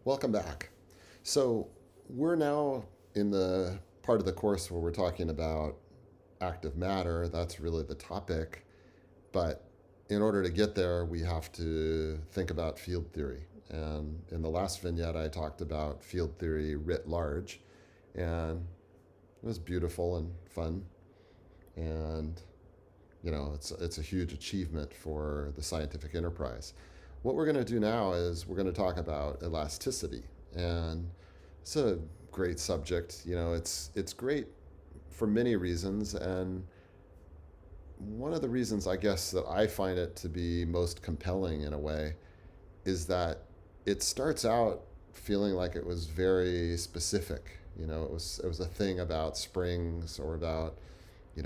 Welcome back. So, we're now in the part of the course where we're talking about active matter. That's really the topic. But in order to get there, we have to think about field theory. And in the last vignette, I talked about field theory writ large. And it was beautiful and fun. And, it's a huge achievement for the scientific enterprise. What we're going to do now is we're going to talk about elasticity. And it's a great subject. It's great for many reasons. And one of the reasons, I guess, that I find it to be most compelling in a way is that it starts out feeling like it was very specific. It was a thing about springs or about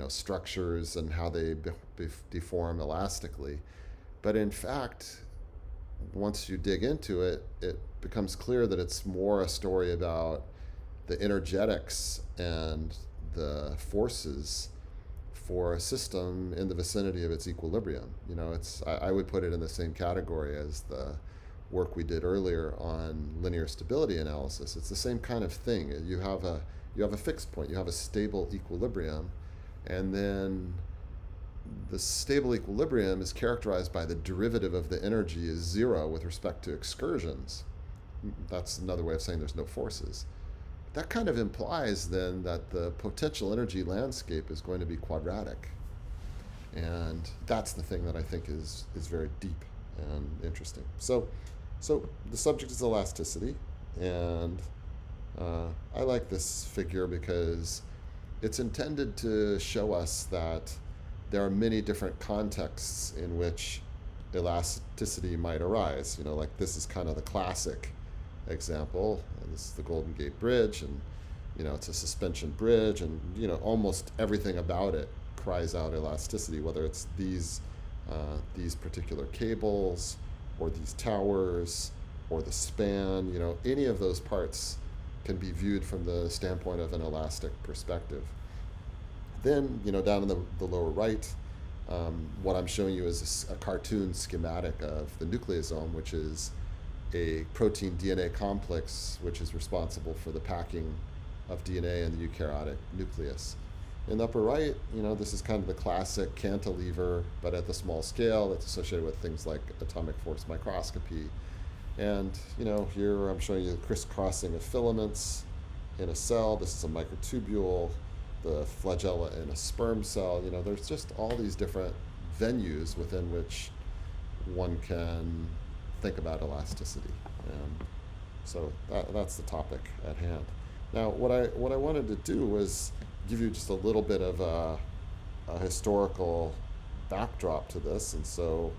structures and how they deform elastically. But in fact, once you dig into it, it becomes clear that it's more a story about the energetics and the forces for a system in the vicinity of its equilibrium. I would put it in the same category as the work we did earlier on linear stability analysis. It's the same kind of thing. You have a fixed point. You have a stable equilibrium, and then the stable equilibrium is characterized by the derivative of the energy is zero with respect to excursions. That's another way of saying there's no forces. That kind of implies then that the potential energy landscape is going to be quadratic. And that's the thing that I think is very deep and interesting. So the subject is elasticity, and I like this figure because it's intended to show us that there are many different contexts in which elasticity might arise. Like this is kind of the classic example. This is the Golden Gate Bridge, and it's a suspension bridge, and almost everything about it cries out elasticity. Whether it's these particular cables, or these towers, or the span, any of those parts can be viewed from the standpoint of an elastic perspective. Then, down in the lower right, what I'm showing you is a cartoon schematic of the nucleosome, which is a protein DNA complex which is responsible for the packing of DNA in the eukaryotic nucleus. In the upper right, this is kind of the classic cantilever, but at the small scale that's associated with things like atomic force microscopy. And, here I'm showing you the crisscrossing of filaments in a cell. This is a microtubule, the flagella in a sperm cell. There's just all these different venues within which one can think about elasticity. And so that's the topic at hand. Now, what I wanted to do was give you just a little bit of a historical backdrop to this. And so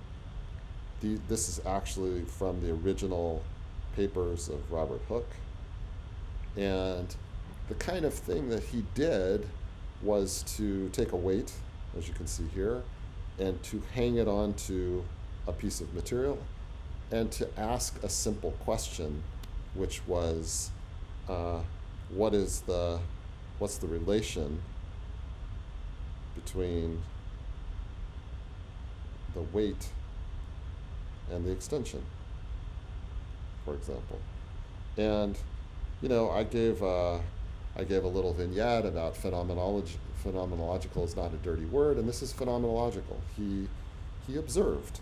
this is actually from the original papers of Robert Hooke. And the kind of thing that he did was to take a weight, as you can see here, and to hang it onto a piece of material and to ask a simple question, which was, what's the relation between the weight and the extension, for example. And I gave a little vignette about phenomenology. Phenomenological is not a dirty word, and this is phenomenological. He observed,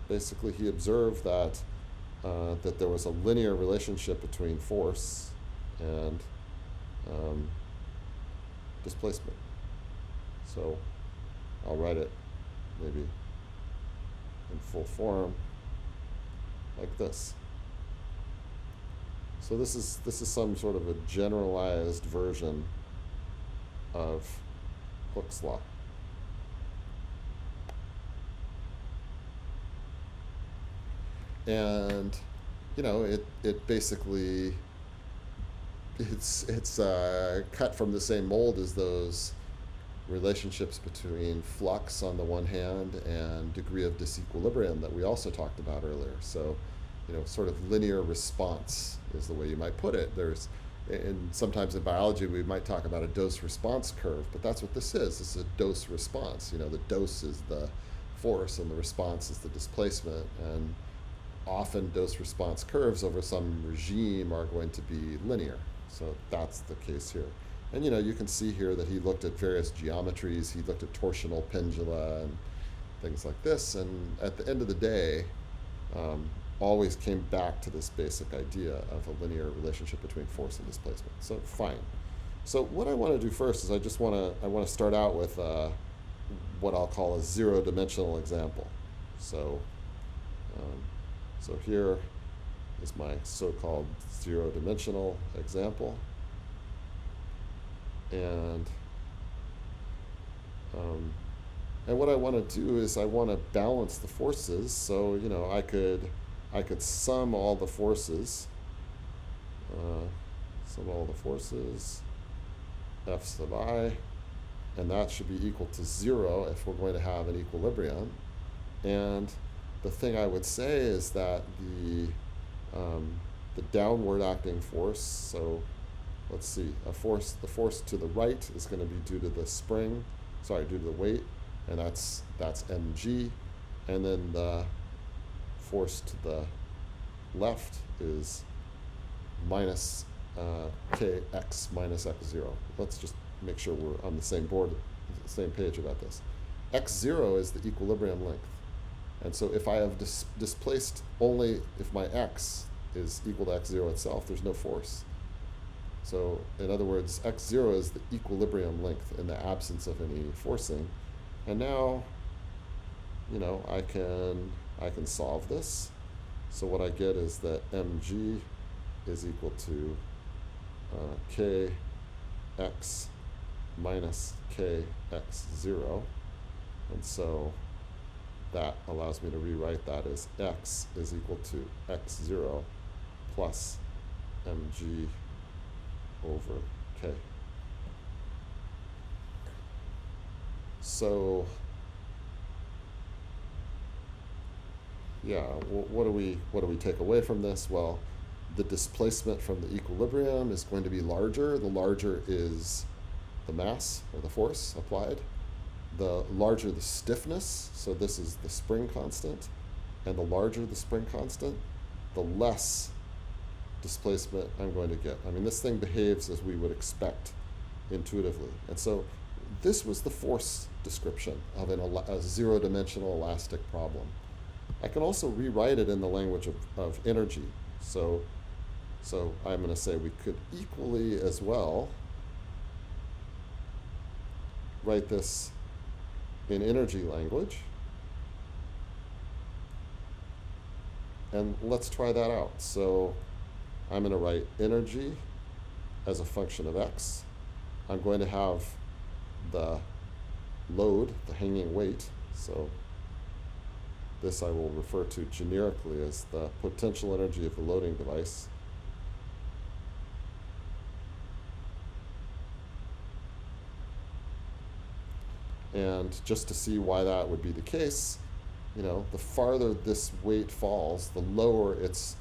basically he observed that there was a linear relationship between force and displacement. So I'll write it maybe in full form like this. So this is some sort of a generalized version of Hooke's law. And it basically it's cut from the same mold as those relationships between flux on the one hand and degree of disequilibrium that we also talked about earlier. So sort of linear response is the way you might put it. And sometimes in biology we might talk about a dose-response curve, but that's what this is. This is a dose-response. The dose is the force and the response is the displacement. And often dose response curves over some regime are going to be linear. So that's the case here. And you can see here that he looked at various geometries. He looked at torsional pendula and things like this. And at the end of the day, always came back to this basic idea of a linear relationship between force and displacement. So fine. So what I want to do first is I want to start out with what I'll call a zero-dimensional example. So so here is my so-called zero-dimensional example, and what I want to do is I want to balance the forces. So I could sum all the forces, F sub I, and that should be equal to 0 if we're going to have an equilibrium. And the thing I would say is that the downward acting force, so let's see, the force to the right is going to be due to the weight, and that's mg, and then the force to the left is minus kx minus x0. Let's just make sure we're on the same same page about this. X0 is the equilibrium length. And so if I have displaced only if my x is equal to x0 itself, there's no force. So in other words, x0 is the equilibrium length in the absence of any forcing. And now, I can solve this. So what I get is that mg is equal to kx minus kx0. And so that allows me to rewrite that as x is equal to x0 plus mg over k. So yeah, what do we take away from this? Well, the displacement from the equilibrium is going to be larger. The larger is the mass or the force applied. The larger the stiffness, so this is the spring constant, and the larger the spring constant, the less displacement I'm going to get. I mean, this thing behaves as we would expect intuitively. And so this was the force description of a zero-dimensional elastic problem. I can also rewrite it in the language of energy. So I'm going to say we could equally as well write this in energy language. And let's try that out. So I'm going to write energy as a function of x. I'm going to have the load, the hanging weight. So this I will refer to generically as the potential energy of the loading device. And just to see why that would be the case, the farther this weight falls, the lower its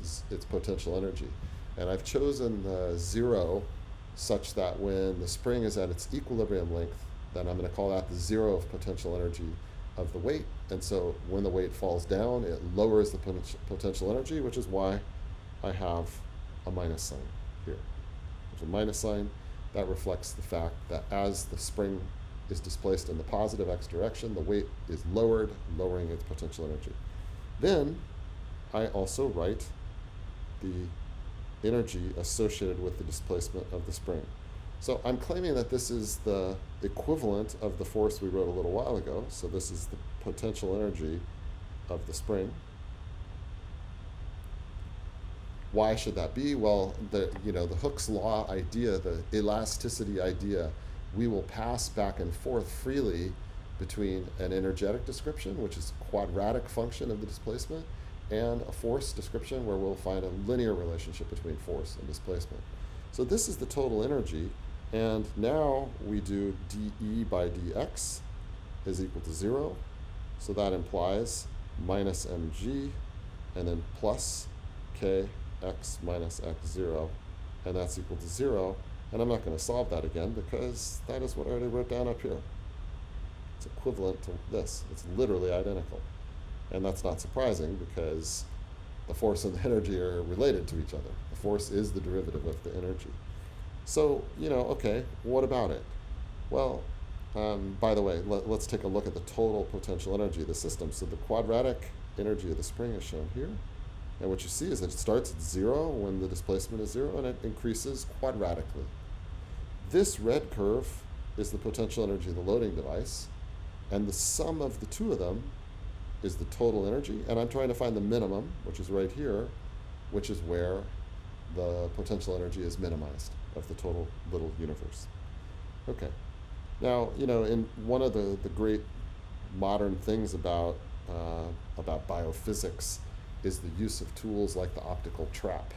potential energy. And I've chosen the 0 such that when the spring is at its equilibrium length, then I'm going to call that the 0 of potential energy of the weight. And so when the weight falls down, it lowers the potential energy, which is why I have a minus sign here. There's a minus sign that reflects the fact that as the spring is displaced in the positive x direction, the weight is lowered, lowering its potential energy. Then I also write the energy associated with the displacement of the spring. So I'm claiming that this is the equivalent of the force we wrote a little while ago. So this is the potential energy of the spring. Why should that be? Well, the Hooke's law idea, the elasticity idea, we will pass back and forth freely between an energetic description, which is a quadratic function of the displacement, and a force description where we'll find a linear relationship between force and displacement. So this is the total energy, and now we do dE by dx is equal to 0. So that implies minus mg and then plus kx minus x0, and that's equal to 0. And I'm not going to solve that again because that is what I already wrote down up here. It's equivalent to this. It's literally identical. And that's not surprising because the force and the energy are related to each other. The force is the derivative of the energy. So, okay, what about it? Well, by the way, let's take a look at the total potential energy of the system. So the quadratic energy of the spring is shown here. And what you see is that it starts at 0 when the displacement is 0, and it increases quadratically. This red curve is the potential energy of the loading device, and the sum of the two of them is the total energy. And I'm trying to find the minimum, which is right here, which is where the potential energy is minimized of the total little universe. Okay. Now, in one of the great modern things about biophysics is the use of tools like the optical trap.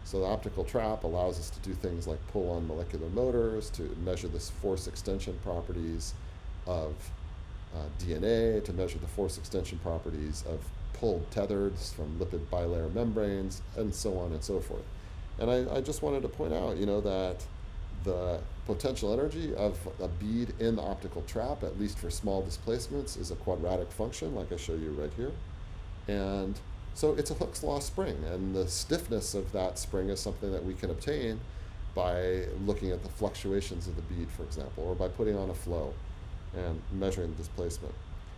So the optical trap allows us to do things like pull on molecular motors to measure the force extension properties of DNA, to measure the force extension properties of pulled tethers from lipid bilayer membranes, and so on and so forth. And I just wanted to point out, that the potential energy of a bead in the optical trap, at least for small displacements, is a quadratic function, like I show you right here. And so it's a Hooke's law spring, and the stiffness of that spring is something that we can obtain by looking at the fluctuations of the bead, for example, or by putting on a flow and measuring the displacement.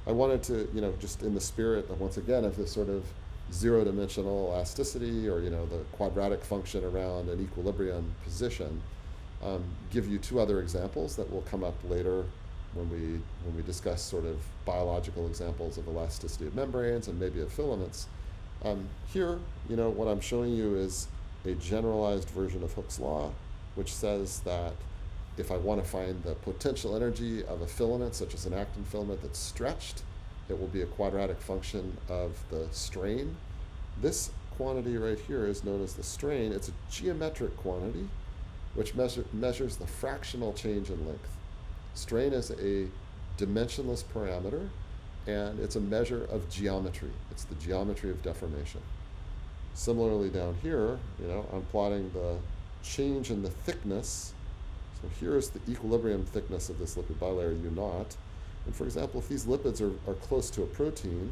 I wanted to, just in the spirit of, once again, of this sort of zero-dimensional elasticity, or the quadratic function around an equilibrium position, give you two other examples that will come up later when we discuss sort of biological examples of elasticity of membranes and maybe of filaments. Here, what I'm showing you is a generalized version of Hooke's law, which says that if I want to find the potential energy of a filament, such as an actin filament that's stretched, it will be a quadratic function of the strain. This quantity right here is known as the strain. It's a geometric quantity which measures the fractional change in length. Strain is a dimensionless parameter, and it's a measure of geometry. It's the geometry of deformation. Similarly down here, I'm plotting the change in the thickness. So here's the equilibrium thickness of this lipid bilayer U0. And for example, if these lipids are close to a protein,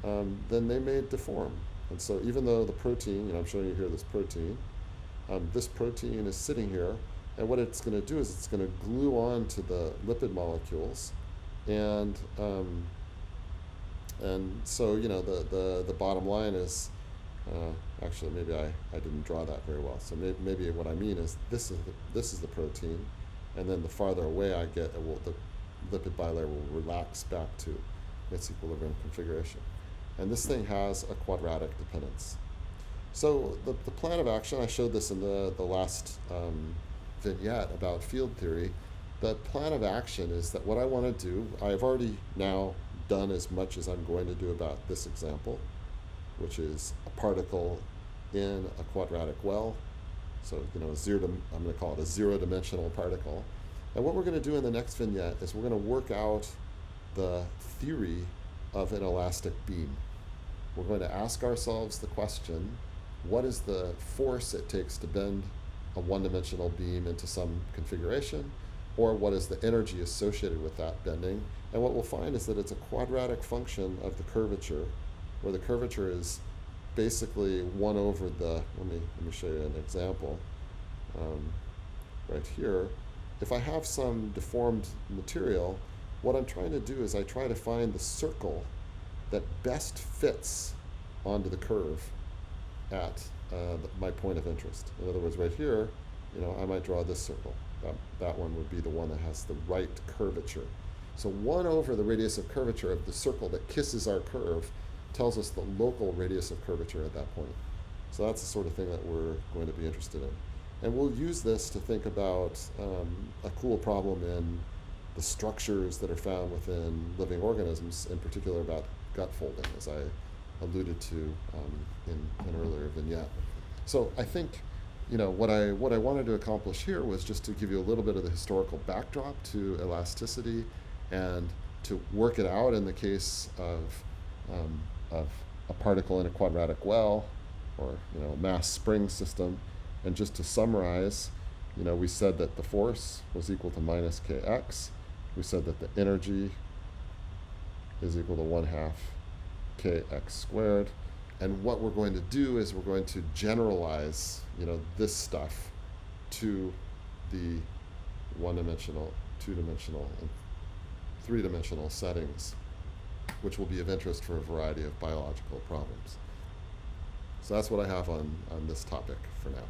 then they may deform. And so even though the protein, I'm showing you here this protein is sitting here, and what it's going to do is it's going to glue on to the lipid molecules, and so the bottom line is, actually maybe I didn't draw that very well. So maybe what I mean is this is the protein, and then the farther away I get, the lipid bilayer will relax back to its equilibrium configuration, and this thing has a quadratic dependence. So the plan of action, I showed this in the last vignette about field theory. The plan of action is that what I want to do, I've already now done as much as I'm going to do about this example, which is a particle in a quadratic well. So, I'm going to call it a zero-dimensional particle. And what we're going to do in the next vignette is we're going to work out the theory of an elastic beam. We're going to ask ourselves the question, what is the force it takes to bend a one-dimensional beam into some configuration, or what is the energy associated with that bending? And what we'll find is that it's a quadratic function of the curvature, where the curvature is basically 1 over the, let me show you an example. Right here, if I have some deformed material, what I'm trying to do is I try to find the circle that best fits onto the curve at my point of interest. In other words, right here, I might draw this circle. That one would be the one that has the right curvature. So 1 over the radius of curvature of the circle that kisses our curve tells us the local radius of curvature at that point. So that's the sort of thing that we're going to be interested in. And we'll use this to think about a cool problem in the structures that are found within living organisms, in particular about gut folding, as I alluded to in an earlier vignette. So I think what I wanted to accomplish here was just to give you a little bit of the historical backdrop to elasticity, and to work it out in the case of a particle in a quadratic well, or a mass spring system. And just to summarize, we said that the force was equal to minus kx. We said that the energy is equal to 1/2 kx squared, And what we're going to do is we're going to generalize, this stuff to the one-dimensional, two-dimensional, and three-dimensional settings, which will be of interest for a variety of biological problems. So that's what I have on this topic for now.